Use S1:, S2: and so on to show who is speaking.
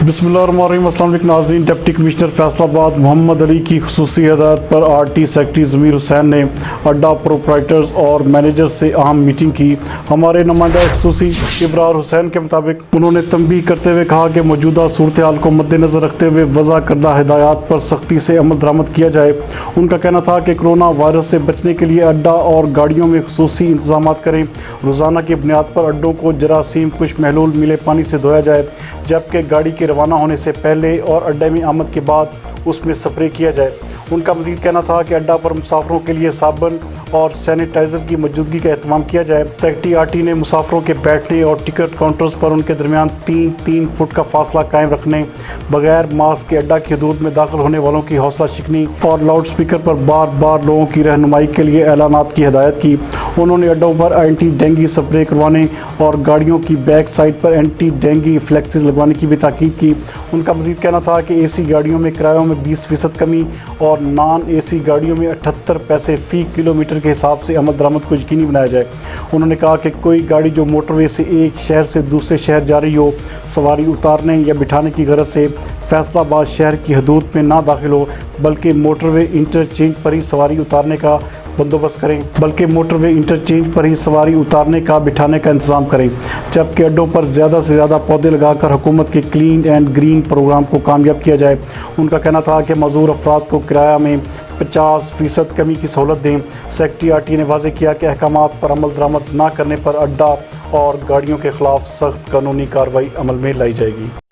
S1: बिस्मिल्लाहिर्रहमानिर्रहीम। अस्सलाम वालेकुम नाज़रीन। डिप्टी कमिश्नर फैसलाबाद मोहम्मद अली की खुसूसी हिदायत पर आरटी सेक्रेटरी ज़मीर हुसैन ने अड्डा प्रोप्राइटर्स और मैनेजर से अहम मीटिंग की। हमारे नुमाइंदा खुसूसी इब्रार हुसैन के मुताबिक उन्होंने तंबीह करते हुए कहा कि मौजूदा सूरत हाल को मद्देनज़र रखते हुए वज़ा करदा हिदायत पर सख्ती से अमल दरामद किया जाए। उनका कहना था कि कोरोना वायरस से बचने के लिए अड्डा और गाड़ियों में खुसूसी इंतजाम करें। रोज़ाना की बुनियाद पर अड्डों को जरासीम कुछ महलूल मिले पानी से धोया जाए, जबकि गाड़ी के रवाना होने से पहले और अड्डे में आमद के बाद उसमें स्प्रे किया जाए। उनका मज़ीद कहना था कि अड्डा पर मुसाफिरों के लिए साबुन और सैनिटाइज़र की मौजूदगी का एहतमाम किया जाए। सेक्रेटरी आरटी ने मुसाफिरों के बैठने और टिकट काउंटर्स पर उनके दरमियान 3-3 फुट का फासला कायम रखने, बगैर मास्क के अड्डा की हदूद में दाखिल होने वालों की हौसला शिकनी और लाउड स्पीकर पर बार बार लोगों की रहनुमाई के लिए ऐलानात की हिदायत की। उन्होंने अड्डों पर एंटी डेंगू स्प्रे करवाने और गाड़ियों की बैक साइड पर एंटी डेंगू फ्लैक्सेस लगवाने की भी ताकीद की। उनका मज़ीद कहना था कि एसी गाड़ियों में किरायों में 20% कमी और नॉन एसी गाड़ियों में 78 पैसे फ़ी किलोमीटर के हिसाब से अमल दरामद को यकीनी बनाया जाए। उन्होंने कहा कि कोई गाड़ी जो मोटरवे से एक शहर से दूसरे शहर जा रही हो, सवारी उतारने या बिठाने की गरज से फैसलाबाद शहर की हदूद में ना दाखिल हो, बल्कि मोटरवे इंटरचेंज पर ही सवारी उतारने का बंदोबस्त करें, बिठाने का इंतज़ाम करें। जबकि अड्डों पर ज़्यादा से ज़्यादा पौधे लगाकर हुकूमत के क्लीन एंड ग्रीन प्रोग्राम को कामयाब किया जाए। उनका कहना था कि मज़दूर अफराद को किराया में 50% कमी की सहूलत दें। सेक्रेटरी आरटी ने वाज़ेह किया कि अहकामात पर अमल दरामद न करने पर अड्डा और गाड़ियों के खिलाफ सख्त कानूनी कार्रवाई अमल में लाई जाएगी।